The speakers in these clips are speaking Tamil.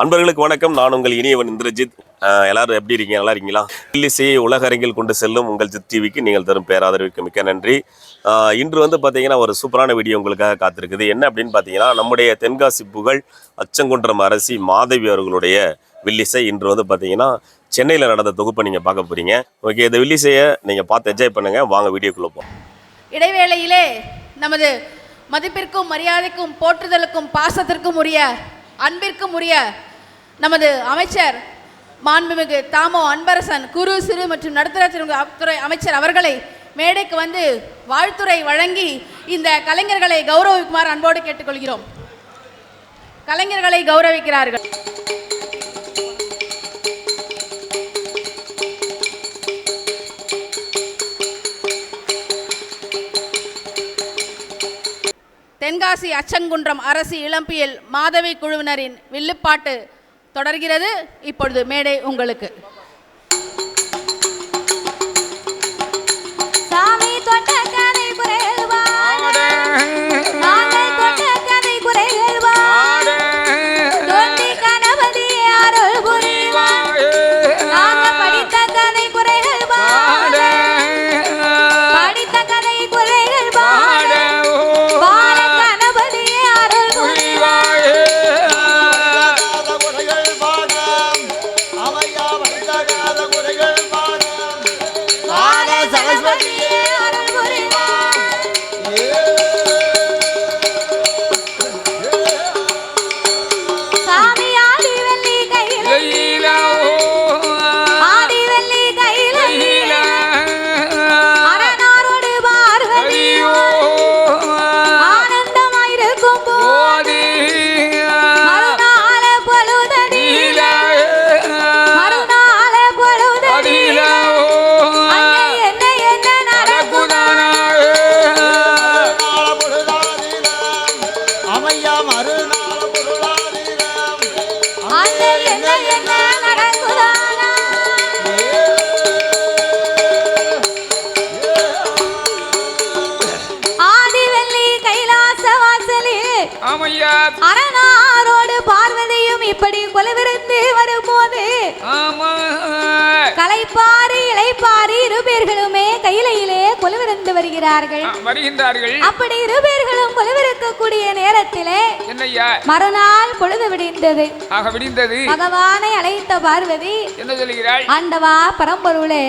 அன்பர்களுக்கு வணக்கம். நான் உங்கள் இனியவன் இந்திரஜித். எல்லாரும் எப்படி இருக்கீங்க? நல்லா இருக்கீங்களா? வில்லிசையை உலக அரங்கில் கொண்டு செல்லும் உங்கள் ஜித் டிவிக்கு நீங்கள் தரும் பேராதரவுக்கு மிக்க நன்றி. இன்று பார்த்தீங்கன்னா ஒரு சூப்பரான வீடியோ உங்களுக்காக காத்திருக்குது. என்ன அப்படின்னு பார்த்தீங்கன்னா, நம்முடைய தென்காசி புகழ் அச்சங்குன்றம் அரசி மாதவி அவர்களுடைய வில்லிசை இன்று பார்த்தீங்கன்னா சென்னையில் நடந்த தொகுப்பை நீங்கள் பார்க்க போகிறீங்க. ஓகே, இந்த வில்லிசையை நீங்கள் பார்த்து என்ஜாய் பண்ணுங்கள். வாங்க வீடியோக்குள்ளே போவோம். இடைவேளையிலே நமது மதிப்பிற்கும் மரியாதைக்கும் போற்றுதலுக்கும் பாசத்திற்கும் உரிய அன்பிற்கும் உரிய நமது அமைச்சர் மாண்புமிகு தாமோ அன்பரசன் குறு சிறு மற்றும் நடுத்தரத்துறை அமைச்சர் அவர்களை மேடைக்கு வந்து வாழ்த்துறை வழங்கி இந்த கலைஞர்களை கௌரவிக்குமாறு அன்போடு கேட்டுக்கொள்கிறோம். கலைஞர்களை கௌரவிக்கிறார்கள். தென்காசி அச்சங்குன்றம் அரசு இளம்பியல் மாதவி குழுவினரின் வில்லுப்பாட்டு தொடர்கிறது. இப்பொழுது மேடை உங்களுக்கு. அரணாரோடு பார்வதியும் இப்படி கொலவிருந்து வரும்போது கலைப்பாரி இளைப்பாரி இருபேர்களுமே கையிலே கொலவிருந்து வருகிறார்கள். அப்படி இருபேர்களும் கொலவிருக்கக்கூடிய நேரத்திலே மறுநாள் பொழுது விடிந்தது. பகவானை அழைத்த பார்வதி என்ன சொல்கிறாள்? ஆண்டவா பரம்பொருளே,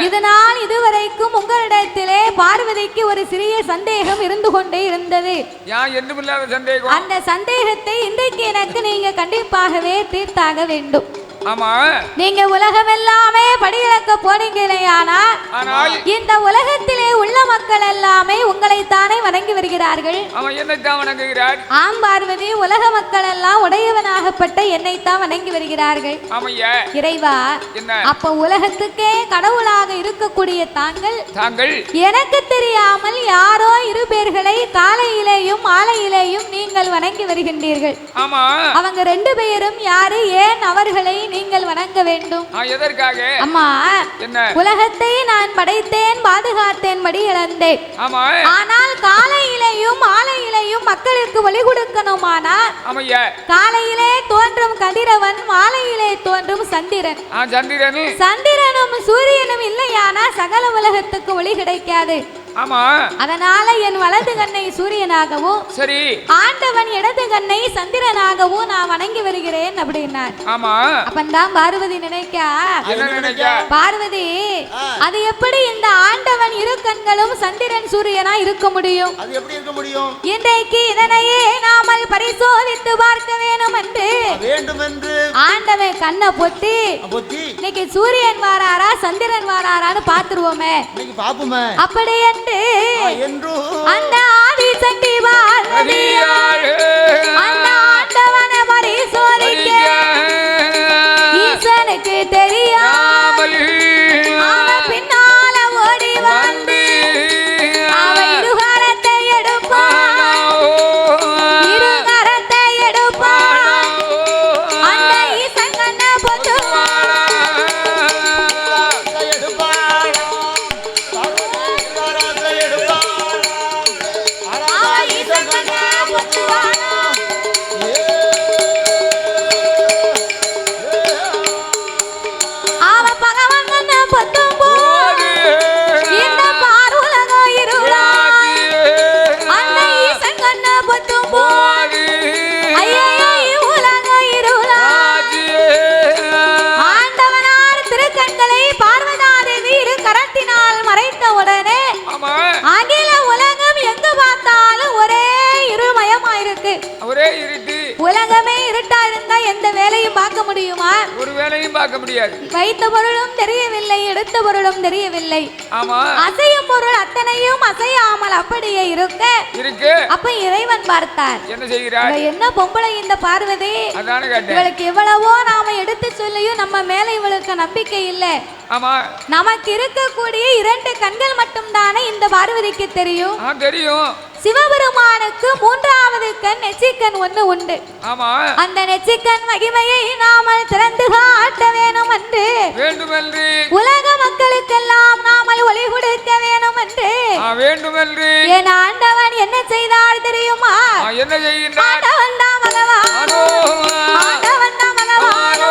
இதனால் இதுவரைக்கும் உங்களிடத்திலே பார்வதிக்கு ஒரு சிறிய சந்தேகம் இருந்து கொண்டே இருந்தது. அந்த சந்தேகத்தை இன்றைக்கு எனக்கு நீங்க கண்டிப்பாகவே தீர்த்தாக வேண்டும். ஆமா, நீங்க உலகம் எல்லாமே படியிழக்க போனீங்களேயானால் இந்த உலகத்திலே உள்ள மக்கள் எல்லாமே உங்களைத்தானே வணங்கி வருகிறார்கள். ஆம் பார்வதி, உலக மக்கள் எல்லாம் உடையவனாகப்பட்ட என்னைத்தான் வணங்கி வருகிறார்கள். இறைவா, அப்ப உலகத்துக்கே கடவுளாக இருக்கக்கூடிய தாங்கள் எனக்கு தெரியாமல் யாரோ இரு பேர்களை காலையிலேயும் மாலையிலேயும் நீங்கள் வணங்கி வருகின்றீர்கள். அவங்க ரெண்டு பேரும் யாரு, ஏன் அவர்களை நீங்கள் வணங்க வேண்டும்? எதற்காக? அம்மா, உலகத்தை நான் படைத்தேன், பாதுகாத்தேன், மடி இழந்தேன். ஆனால் காலையிலேயும் மாலையிலேயும் மக்களுக்கு வழி கொடுக்கணுமானால் காலையிலே தோன்றும் கதிரவன், மாலையிலே தோன்றும் சந்திரன். சந்திரனும் சூரியனும் இல்லையானா சகல உலகத்துக்கு ஒளி கிடைக்காது. அதனால என் வலது கண்ணை சூரியனாகவும் சரி ஆண்டவன் இடது கண்ணை சந்திரனாகவும் நான் வணங்கி வருகிறேன் அப்படின்னார். அப்பந்தான் பார்வதி நினைக்கா, பார்வதி அது எப்படி இந்த ஆண்டவன் இரு கண்களும் சந்திரன் சூரியனா இருக்க முடியும்? இன்றைக்கு இதனையே நாமல் பரிசோதித்து பார்க்க வேண்டும் என்று ஆண்டவன் கண்ணை பொத்தி இன்னைக்கு சூரியன் வாராரா சந்திரன் வாராரான்னு பாத்துருவோமே. அப்படி அந்த ஆதி சக்தி பார்வதி அந்த ஆண்டவனை பரிசோதிக்க ஈசனுக்கு தெரியாமல் அவன் பின்னால ஓடி வந்து அவன் இருகரத்தை எடுப்பான், இருகரத்தை எடுப்பான், அந்த ஈசன் கண்ணை பொத்துவான். இருட்டு. உலகமே இருட்டா இருந்தா எந்த வேலையும் பார்க்க முடியுமா? ஒரு வேலையும் பார்க்க முடியாது. வைத்த பொருளும் தெரியவில்லை, எடுத்த பொருளும் தெரியவில்லை. ஆமா. அசையும் பொருள் அத்தனையும் அசையாமல் அப்படியே இருக்கு. அப்ப இறைவன் பார்த்தார். என்ன செய்கிறார்? என்ன பொம்பளை இந்த பார்வதி? அதானே கேட்டேன். இவளுக்கு எவ்வளவோ நாம எடுத்து சொல்லியும் நம்ம மேல இவளுக்கு நம்பிக்கை இல்லை. ஆமா. நமக்கு இருக்கக்கூடிய 2 கண்கள் மட்டும் தானே இந்த பார்வதிக்கு தெரியும். தெரியும். சிவபெருமானுக்கு 3வது கண் நெற்றிக்கண் ஒன்று உண்டு. ஆமா. அந்த நெற்றிக்கண் மகிமையை நாமல் திறந்து காட்ட வேணும் என்று வேண்டுமென்று உலக மக்களுக்கெல்லாம் நாமல் ஒளி கொடுக்க வேணும் என்று வேண்டுமென்று என் ஆண்டவன் என்ன செய்தார் தெரியுமா? என்ன செய்கின்றார்? ஆண்டவன் தான் பகவான். ஆண்டவன் தான் பகவான்.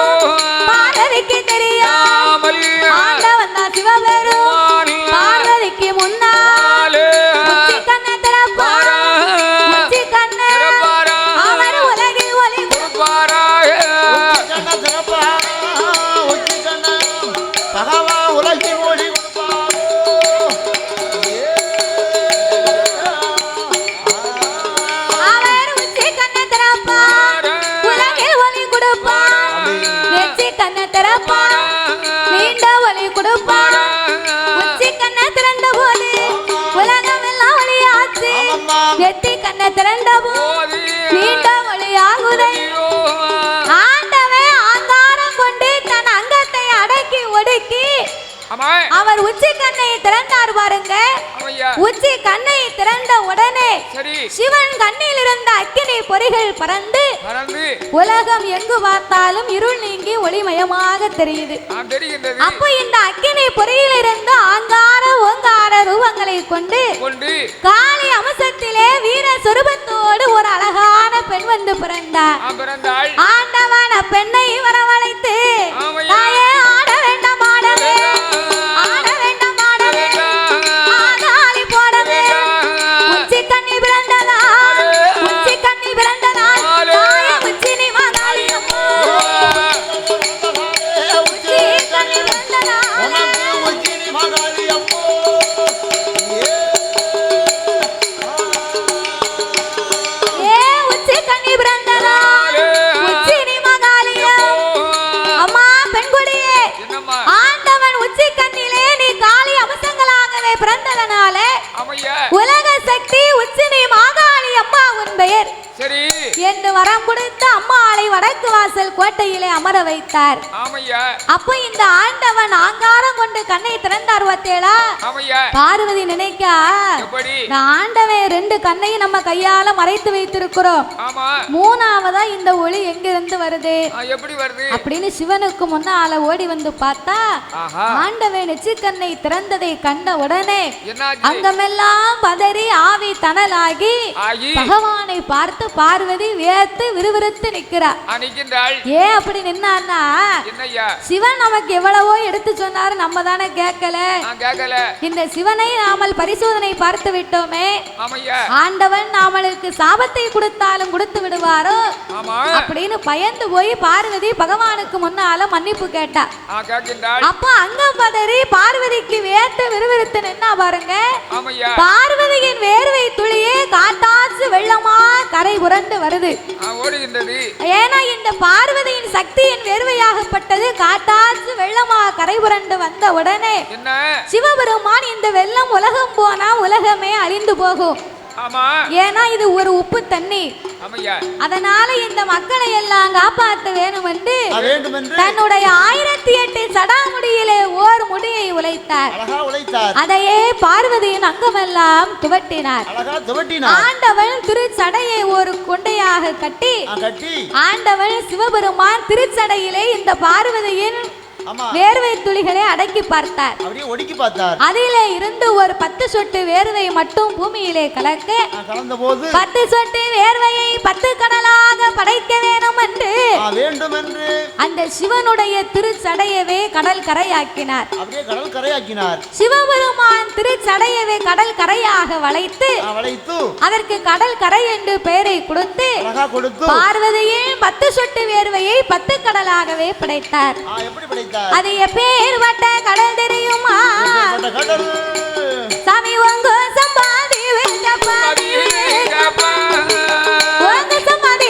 பார்வதிக்கு தெரியாமல் ஆண்டவன் தான் சிவபெருமான். பார்வதிக்கு முன்னால் கண்ணை திறப்பார். அவர் உலகில் ஒளி கொடுப்பாராக. பகவான் உலகில் ஒளி கொடுப்பார். அவர் உச்சி கண்ணை திறப்பார். உலகில் ஒளி கொடுப்பார். நெற்றி கண்ணை திறப்பார். நீண்ட ஒளி கொடுப்பார். உச்சி கண்ணை திறந்த போது உலகம் எல்லாம் ஒளியாச்சு. நெற்றி கண்ணை திறந்த போது நீண்ட ஒளியாகுதை. ஆண்டவன் ஆங்காரம் கொண்டு தன் அங்கத்தை அடக்கி ஒடுக்கி அவர் உச்சி கண்ணை திறந்தார் பாருங்க. உச்சி கண்ணை திறந்த உடனே சிவன் கண்ணில் இருந்த அக்கினி பொறிகள் பறந்து உலகம் எங்கு பார்த்தாலும் இருள் நீங்கி ஒளிமயமாக தெரியுது. அப்போ இந்த அக்கினி பொறியில் இருந்து ஆங்கார ஓங்கார ரூபங்களை கொண்டு காளி அம்சத்திலே வீர சொரூபத்தோடு ஒரு அழகான பெண் வந்து பிறந்தார். ஆண்டவன் பெண்ணை வரவழைத்து தாயே ஆட வேண்டாம், ஆடவே ஆட வேண்டாம், ஆடவே ஆகாளி போடவே. உச்சி கண்ணி பிறந்ததா, உச்சி கண்ணி பிறந்ததா, தாயே உச்சி நீ மகாளி அம்மா. உச்சி கண்ணி பிறந்ததா, உச்சி நீ மகாளி அம்மா. ஏ உச்சி கண்ணி பிறந்ததா, உச்சி நீ மகாளி அம்மா. பெண்குடியே, ஆண்டவன் உச்சி கண்ணிலே நீ காளி அம்சங்களாகவே பிறந்ததனால உலக சக்தி உச்சி நீ மாகாளி அம்மா உன் பெயர் என்று வரம் கொடுத்து அம்மாளை வடக்கு வாசல் கோட்டையிலே அமர வைத்தார். அப்ப இந்த ஆண்டவன் ஆங்காரம் கொண்டு கண்ணை திறந்தார் பார்த்தேளா? பார்வதி நினைக்கா, ஆண்டவன் 2 கண்ணையும் நம்ம கையால மறைத்து வைத்திருக்கிறோம், 3வதா இந்த ஒளி எங்கிருந்து வருது அப்படின்னு சிவனுக்கு முன்னால ஓடி வந்து பார்த்தா ஆண்டவன் நெற்றிக்கண்ணை திறந்ததை கண்ட உடனே அங்கமெல்லாம் பதறி ஆவி தணலாகி பகவானை பார்த்து பார்வதி வியர்த்து விறுவிறுத்து நிற்கிறார். ஏன் அப்படி நின்னான்னா, சிவன் நமக்கு எவ்வளவோ எடுத்து சொன்னாரு, நம்ம தானே கேட்கல. இந்த சிவனை நாமல் பரிசோதனை பார்த்து விட்டோமே, ஆண்டவன் நாமளுக்கு சாபத்தை கொடுத்தாலும் கொடுத்து விடுவாரோ அப்படின்னு பயந்து போய் பார்வதி பகவானுக்கு முன்னால மன்னிப்பு கேட்டா. அப்ப அங்க பதறி பார்வதிக்கு வியர்த்து விறுவிறுத்து நின்னா பாருங்க. பார்வதியின் வேர்வை துளியே காட்டாற்று வெள்ளமா கரை புரண்டு வருது. ஏன்னா இந்த பார்வதியின் சக்தியின் வேர்வையாகப்பட்டது காட்டாற்று வெள்ளமா கரை புரண்டு வந்த உடனே சிவபெருமான் இந்த வெள்ளம் உலகம் போனா உலகமே அழிந்து போகும். ஏன்னா இது ஒரு உப்பு தண்ணி. அதனால இந்த மக்களை எல்லாம் காப்பாற்ற வேணும் என்று தன்னுடைய 1008 சடாமுடியிலே ஓர் முடியை உழைத்தார். அதையே பார்வதியின் அங்கமெல்லாம் துவட்டினார். ஆண்டவன் திருச்சடையை ஒரு கொண்டையாக கட்டி ஆண்டவன் சிவபெருமான் திருச்சடையிலே இந்த பார்வதியின் வேர்வை துளிகளை அடக்கி பார்த்தார். அதிலே இருந்து ஒரு 10 சொட்டு வேர்வை மட்டும் பூமியிலே கலக்க 10 சொட்டு வேர்வையை 10 கடலாக படைக்க வேணும் என்று அந்த சிவனுடைய திருச்சடையவே கடல் கரையாக்கினார். சிவபெருமான் திருச்சடையவே கடல் கரையாக வளைத்து அதற்கு கடல் கரை என்று பெயரை கொடுத்து பார்வதியின் 10 சொட்டு வேர்வையை 10 கடலாகவே படைத்தார். அது எப்பேர் வட்ட கடல் தெரியுமா? சாமி உங்க சம்பாதி உங்க சம்பாதி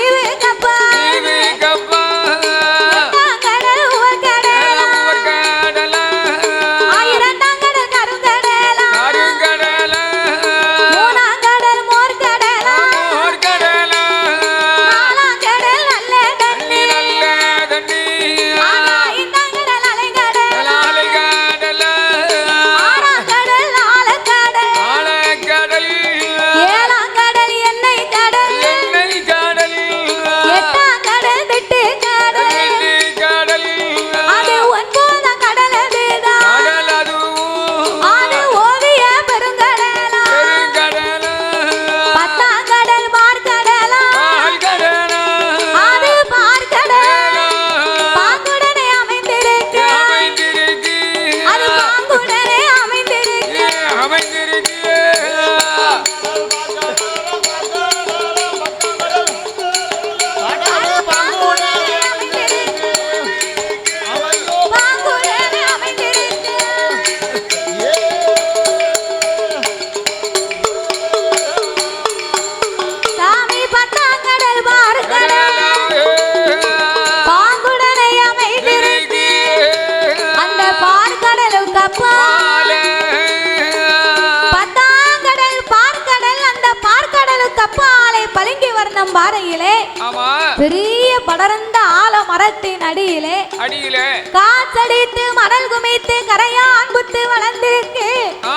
பாறையிலே ஆமா பெரிய படர்ந்த ஆல மரத்தின் அடியிலே அடியிலே காற்றடித்து மணல் குமித்து கரையான் புத்து வளர்ந்திருக்கு.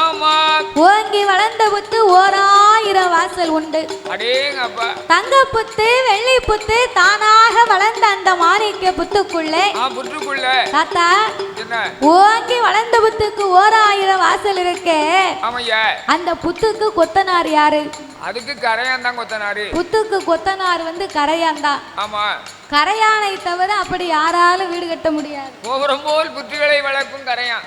ஆமா ஓங்கி வளர்ந்த புத்து 1000 வாசல் உண்டு. அடேங்கப்பா தங்க புத்து வெள்ளி புத்து தானாக வளர்ந்த அந்த மாணிக்க புத்துக்குள்ளே புற்றுக்குள்ள தாத்தா என்ன ஓங்கி வளர்ந்த புத்துக்கு 1000 வாசல் இருக்கு. ஆமையா அந்த புத்துக்கு கொத்தனார் யாரு? அதுக்கு கரையான் தான் கொத்தனாரு. புத்துக்கு கொத்தனார் வந்து கரையான் தான். ஆமா கரையானை தவிர அப்படி யாராலும் வீடு கட்ட முடியாது. கோபுரம் போல் புற்றுகளை வளர்க்கும் கரையான்.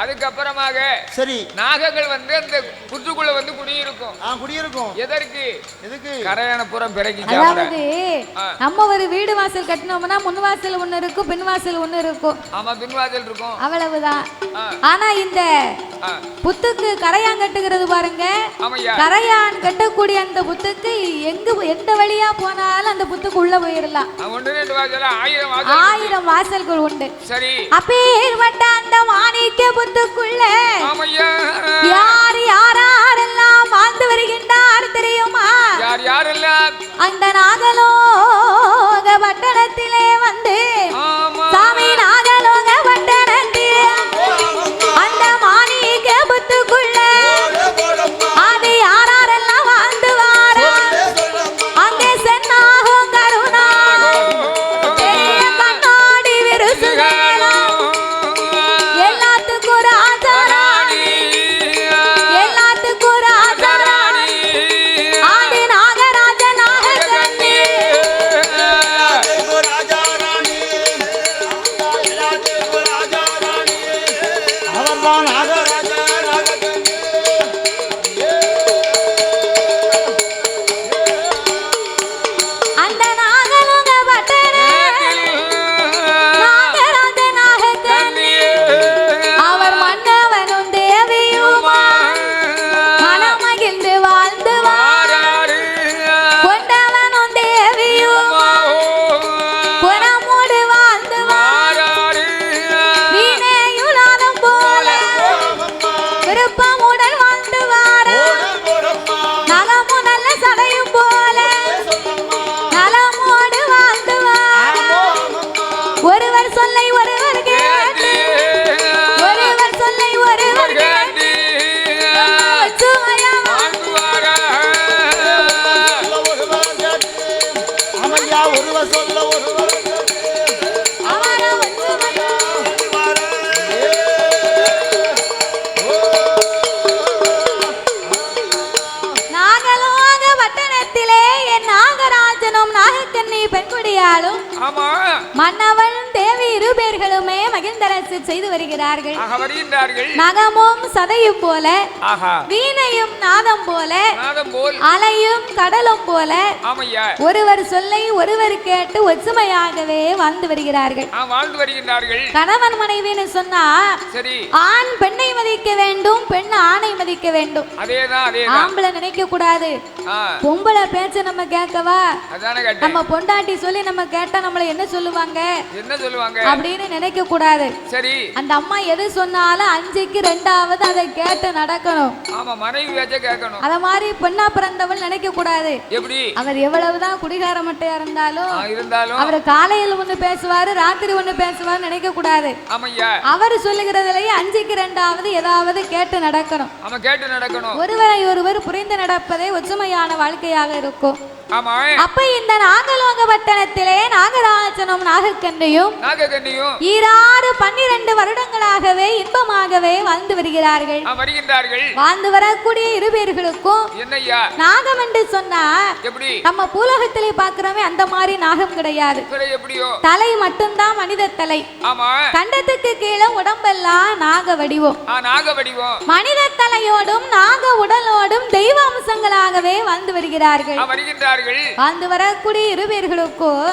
அதுக்கப்புறமாக சரி நாகங்கள் வந்து அந்த புற்றுக்குள்ள வந்து குடியிருக்கும். குடியிருக்கும். எதற்கு? எதுக்கு? கரையான புறம் பிறக்கி. அதாவது நம்ம ஒரு வீடு வாசல் கட்டினோம்னா முன் வாசல் ஒண்ணு இருக்கும், பின் வாசல் ஒண்ணு இருக்கும். ஆமா பின் வாசல் இருக்கும். அவ்வளவுதான். ஆனா இந்த புத்துக்கு கரையான் கட்டுகிறது பாருங்க. கரையான் கட்டக்கூடிய அந்த புத்துக்கு எந்த வழியா போனாலும் அந்த புத்துக்கு உள்ள போயிடலாம். 1000 வாசல்கள் உண்டு. சரி அப்பேற்பட்ட அந்த மாணிக்க புத்துக்குள்ள யார் யாரெல்லாம் வாழ்ந்து வருகின்றார் தெரியுமா? யார் யாரெல்லாம் அந்த நாகலோக பட்டணத்திலே வந்து சாமி நாகலோக பட்டணத்திலே அந்த மாணிக்க புத்துக்குள்ள அது யாரெல்லாம் வாழ்ந்து வார அங்கே சென்னாகும் கருணா கண்ணாடி விருசுகளா எல்லாத்துக்கும் ராஜாராணி எல்லாத்துக்கும் ராஜாராணி ஆதி நாகராஜ நாகக்கண்ணி அவர்தான் நாகராஜா நாகக்கண்ணி. அந்த நாகலோக பட்டணத்தில் நாகராஜ நாகக்கண்ணி அவர் மன்னவனும் தேவியுமா மனமகிழ்ந்து வாழ்ந்து கொண்டவனும் தேவியுமா புறமூடு வாழ்ந்து வீணையுலாதம் போல விருப்பமுடன் வாழ்ந்து வார நலமும் நல்ல சடையும் போல நலமோடு வாழ்ந்து வார ஒருவர் சொல்லை ஒருவர் கேட்டு ஒருவர் சொல்லை ஒருவர் கேட்டு சுமையா அம்மையா ஒருவர் சொல்ல ஒருவர் அவர ஒற்றுமையா நாகலோக பட்டணத்திலே என் நாகராஜனும் நாகக்கண்ணி பெண்குடியாலும் ஆமா மன்னவன் தேவி இருபேர்களுமே மகிழ்ந்தரசு செய்து வருகிறார்கள். வருகின்றார்கள். நகமும் சதையும் போல ஆஹா வீணையும் நாதம் போல நாதம் போல் அலையும் கடலும் போல ஆமையா ஒருவர் சொல்லை ஒருவர் கேட்டு ஒற்றுமையாகவே வாழ்ந்து வருகிறார்கள். வாழ்ந்து வருகின்றார்கள். கணவன் மனைவின்னு சொன்னா சரி ஆண் பெண்ணை மதிக்க வேண்டும், பெண் ஆணை மதிக்க வேண்டும். அதேதான் ஆம்பளை நினைக்க கூடாது பொம்பளை பேச்ச நம்ம கேட்கவா, நம்ம பொண்டாட்டி சொல்லி நம்ம கேட்டா நம்மள என்ன சொல்லுவாங்க அப்படின்னு நினைக்க கூடாது. சரி அந்த அம்மா எது சொன்னாலும் 5க்கு 2வது அதை கேட்டு நடக்கணும். ஆமா மனைவி பேச்ச கேட்கணும். அத மாதிரி பெண்ணா பிறந்தவள் நினைக்க கூடாது. எப்படி அவர் எவ்வளவுதான் குடிகார மட்டையா இருந்தாலும் அவர் காலையில் ஒண்ணு பேசுவாரு ராத்திரி ஒண்ணு பேசுவாரு நினைக்க கூடாது. அவர் சொல்லுகிறதுலயே 5க்கு 2வது ஏதாவது கேட்டு நடக்கணும். ஒருவரை ஒருவர் புரிந்து நடப்பதே ஒற்றுமையான வாழ்க்கையாக இருக்கும். அப்ப இந்த நாகலோக பட்டணத்திலே நாகராஜனும் நாகக்கண்ணியும் ஈராறு 12 வருடங்களாகவே இன்பமாகவே வாழ்ந்து வருகிறார்கள். வாழ்ந்து வரக்கூடிய இருபேர்களுக்கும் நாகம் என்று சொன்னா நம்ம பூலோகத்திலே பார்க்கிறோமே அந்த மாதிரி நாகம் கிடையாது. தலை மட்டும்தான் மனித தலை. கண்டத்துக்கு கீழே உடம்பெல்லாம் நாக வடிவம். மனித தலையோடும் நாக உடலோடும் தெய்வ அம்சங்களாகவே வாழ்ந்து வருகிறார்கள். வாழ்ந்து வரக்கூடிய இருபேர்களுக்கும்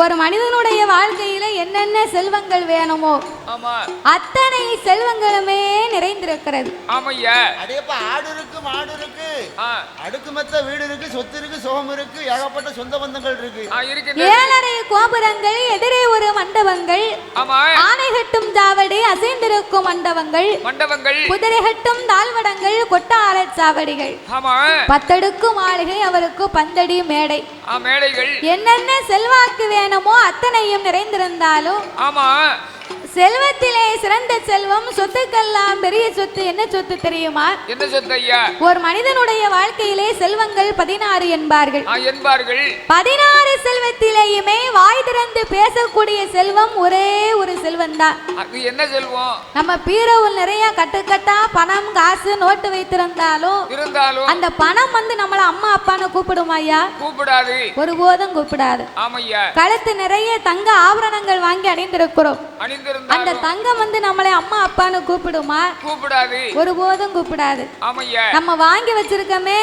ஒரு மனிதனுடைய வாழ்க்கையில என்னென்ன செல்வங்கள் வேணுமோ ஆமா அத்தனை செல்வங்களுமே நிறைந்திருக்கிறது. ஆமையா அடேப்பா ஆடு இருக்கு மாடு இருக்கு ஆ அடுக்குமெத்த வீடு இருக்கு சொத்து இருக்கு சுகம் இருக்கு ஏகப்பட்ட சொந்த பந்தங்கள் இருக்கு இருக்குது 7.5 கோபுரங்கள், எதிரே ஒரு மண்டபங்கள், ஆமா ஆனை கட்டும் ஜாவடி, அசைந்திருக்கும் மண்டபங்கள், மண்டபங்கள், குதிரை கட்டும் தாழ்வடங்கள், கொட்டார சாவடிகள், ஆமா 10 அடுக்கு மாளிகை, அவருக்கு 10 அடி மேடை, மேடைகள், என்னென்ன செல்வாக்கு வேணுமோ அத்தனையும் நிறைந்திருந்தாலும் ஆமா செல்வத்திலே சிறந்த செல்வம், சொத்துக்கெல்லாம் பெரிய சொத்து என்ன சொத்து தெரியுமா? என்ன சொத்து ஐயா? ஒரு மனிதனுடைய வாழ்க்கையிலே செல்வங்கள் 16 என்பார்கள். என்பார்கள். 16 செல்வத்திலேயுமே வாய் திறந்து பேசக்கூடிய செல்வம் ஒரே ஒரு செல்வம் தான். அது என்ன செல்வம்? நம்ம பீரோவில் நிறைய கட்டுக்கட்டா பணம் காசு நோட்டு வைத்திருந்தாலும் அந்த பணம் வந்து நம்மள அம்மா அப்பான்னு கூப்பிடுமா ஐயா? கூப்பிடாது. ஒருபோதும் கூப்பிடாது. ஆமையா கழுத்து நிறைய தங்க ஆபரணங்கள் வாங்கி அணிந்திருக்கிறோம். அந்த தங்கம் வந்து நம்மளை அம்மா அப்பான்னு கூப்பிடுமா? கூப்பிடாது. ஒருபோதும் கூப்பிடாது. ஆமையா நம்ம வாங்கி வச்சிருக்கமே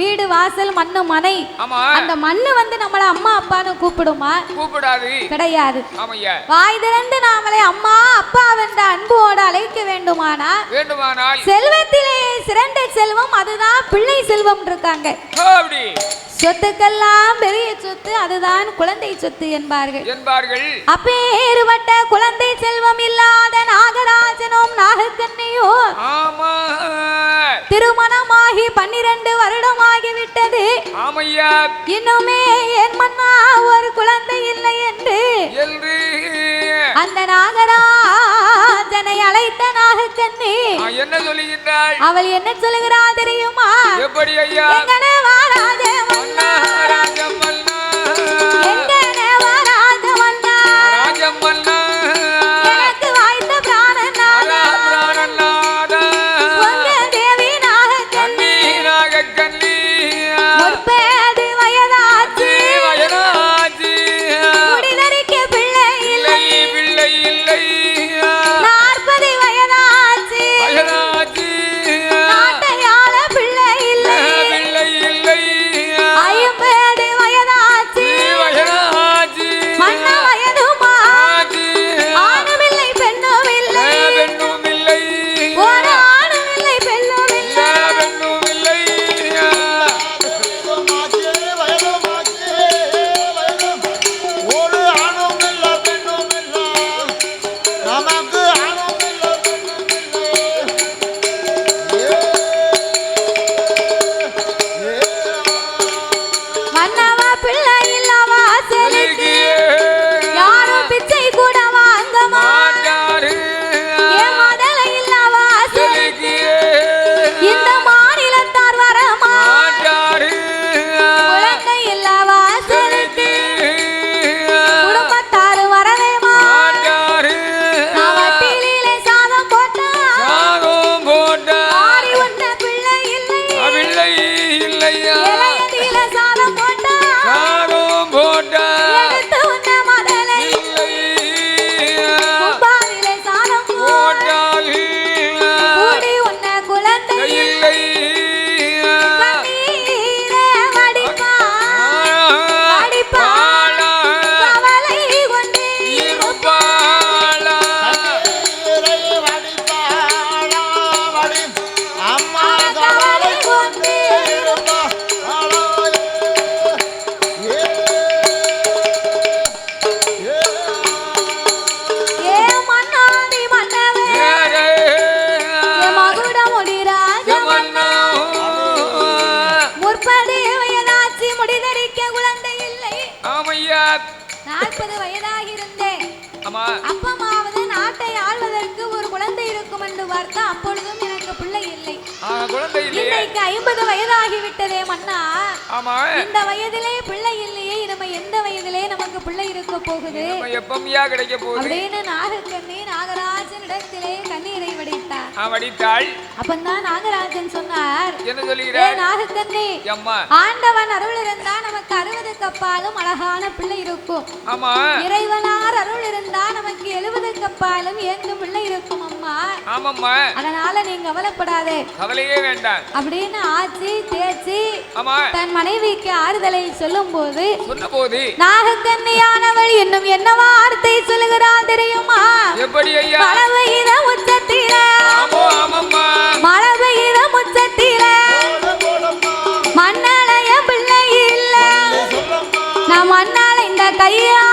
வீடு வாசல் மண்ணு மனை, அந்த மண்ணு வந்து நம்மள அம்மா அப்பான்னு கூப்பிடுமா? கூப்பிடாது. கிடையாது. ஆமையா வாய் திறந்து நாமளை அம்மா அப்பா என்ற அன்போடு அழைக்க வேண்டுமானால் செல்வத்திலே சிறந்த செல்வம் அதுதான் பிள்ளை செல்வம் இருக்காங்க. சொத்துக்கெல்லாம் பெரிய சொத்து அதுதான் குழந்தை சொத்து என்பார்கள். அப்பேறுபட்ட குழந்தை செல்வம் இல்லாத நாகராஜனும் நாகக்கன்னியோ திருமணமாகி 12 வருடமாகிவிட்டது. இன்னுமே என் மன்னா ஒரு குழந்தை இல்லை என்று அந்த நாகராஜனை அழைத்த நாகக்கன்னி என்ன சொல்லுகின்றாள்? அவள் என்ன சொல்லுகிறாள் தெரியுமா? எப்படி ஐயா? அப்பமாவது நாட்டை ஆள்வதற்கு ஒரு குழந்தை இருக்கும் என்று பார்த்தா அப்பொழுதும் எனக்கு பிள்ளை இல்லை. இன்னைக்கு 50 வயதாகிவிட்டதே மன்னா. இந்த வயதிலே பிள்ளை இல்லையே, நம்ம எந்த வயதிலே நமக்கு பிள்ளை இருக்க போகுது அப்படின்னு நாகக்கண்ணி நாகராஜன் இடத்திலே கண்ணீரை வடித்தார். மாட்டா. வடித்தாள். அப்பந்தான் நாகராஜன் சொன்னார், என்ன ஏ சொல்லுகிறார்? நாகக்கண்ணி, அம்மா ஆண்டவன் அருள் இருந்தா நமக்கு 60 கப்பாலும் அழகான பிள்ளை இருக்கும். ஆமா இறைவனார் அருள் இருந்தா நமக்கு 70 கப்பாலும் ஏங்கும் பிள்ளை இருக்கும் அம்மா. ஆமாம்மா அதனால நீங்க கவலைப்படாதே, கவலையே வேண்டாம் அப்படின்னு ஆச்சி தேச்சி ஆமா தன் மனைவிக்கு ஆறுதலை சொல்லும் போது சொன்னபோது நாகக்கண்ணியானவள் இன்னும் என்ன வார்த்தை சொல்லுகிறாள் தெரியுமா? எப்படி ஐயா? மழை பெய்யுத உச்சத்தில, ஆமோ ஆமாம்மா மழை பெய்யுத உச்சத்தில, மண்ணாலய பிள்ளை இல்ல, நான் மண்ணால இந்த கையா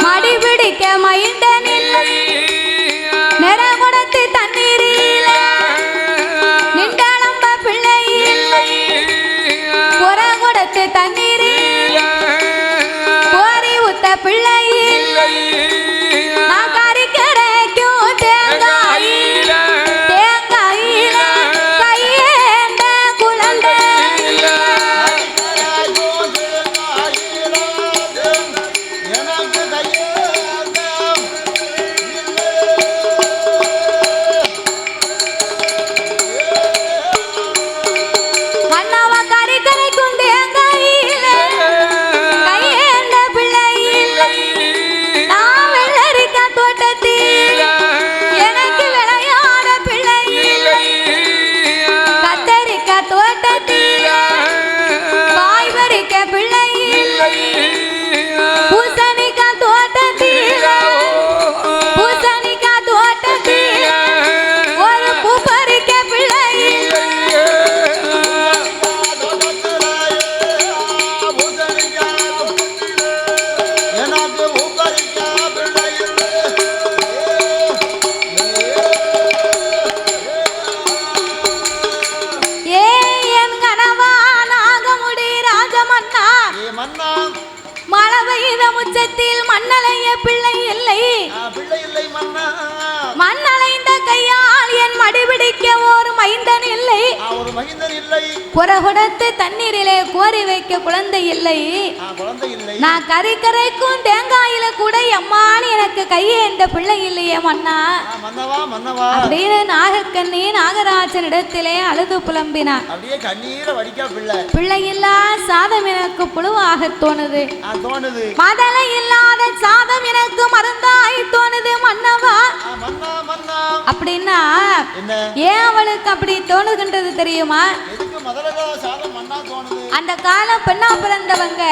மடி பிடிக்க மைண்டன் இல்லை, நிற கொடுத்து தண்ணீரில நின்றளம்ப பிள்ளை இல்லை, புற கொடுத்து தண்ணீரில் கோரி ஊத்த பிள்ளை இல்லை, நான் கறிக்கரைக்கும் தேங்காயில தேங்காயில கையேந்த குழந்தை எனக்கு கையே அண்ணாவா கறிக்கரைக்கும் தேங்காயில கையேந்த பிள்ளை இல்லை, நான் வெள்ளரிக்கா தோட்டத்தில் எனக்கு விளையாட பிள்ளை இல்லை, கத்தரிக்கா தோட்டத்தில் காய் பறிக்க பிள்ளை இல்லை, பூசணிக்கா தோட்டத்தில் பூசணிக்கா தோட்டத்தில் ஒரு பூ பறிக்க பிள்ளை இல்லை. எனக்கு ஊக்கரிக்கா பிள்ளை ஏ என் கனவா நாகமுடி ராஜமன்னா, மன்னா மழை பெய்த முச்சத்தில் மண்ணலைய பிள்ளை இல்லை, பிள்ளை இல்லை மன்னா மண்ணலைந்த கையால் என் மடிபிடிக்க ஒரு மைந்தன் இல்லை, ஒரு மகிந்தர் இல்லை புறகுடத்து தண்ணீரிலே கோரி வைக்க குழந்தை இல்லை, குழந்தை இல்லை நான் கறிக்கரைக்கும் தேங்காயில கூட எம்மானி எனக்கு கையேந்த பிள்ளை இல்லையே மன்னா மன்னவா மன்னவா அப்படின்னு நாகக்கண்ணி நாகராஜன் இடத்திலே அழுது புலம்பினார். அப்படியே கண்ணீரை வடிக்கா பிள்ளை பிள்ளையில்லா சாதம் எனக்கு புழுவாக தோணுது, தோணுது மதலை இல்லாத சாதம் எனக்கு மருந்தாய் தோணுது மன்னவா மன்னா மன்னா அப்படின்னா என்ன ஏன் அவளுக்கு அப்படி தோணுகின்றது தெரியுமா? எதுக்கு முதல்ல சாதம் மண்ணா தோணுது? அந்த காலம் பெண்ணா பிறந்தவங்க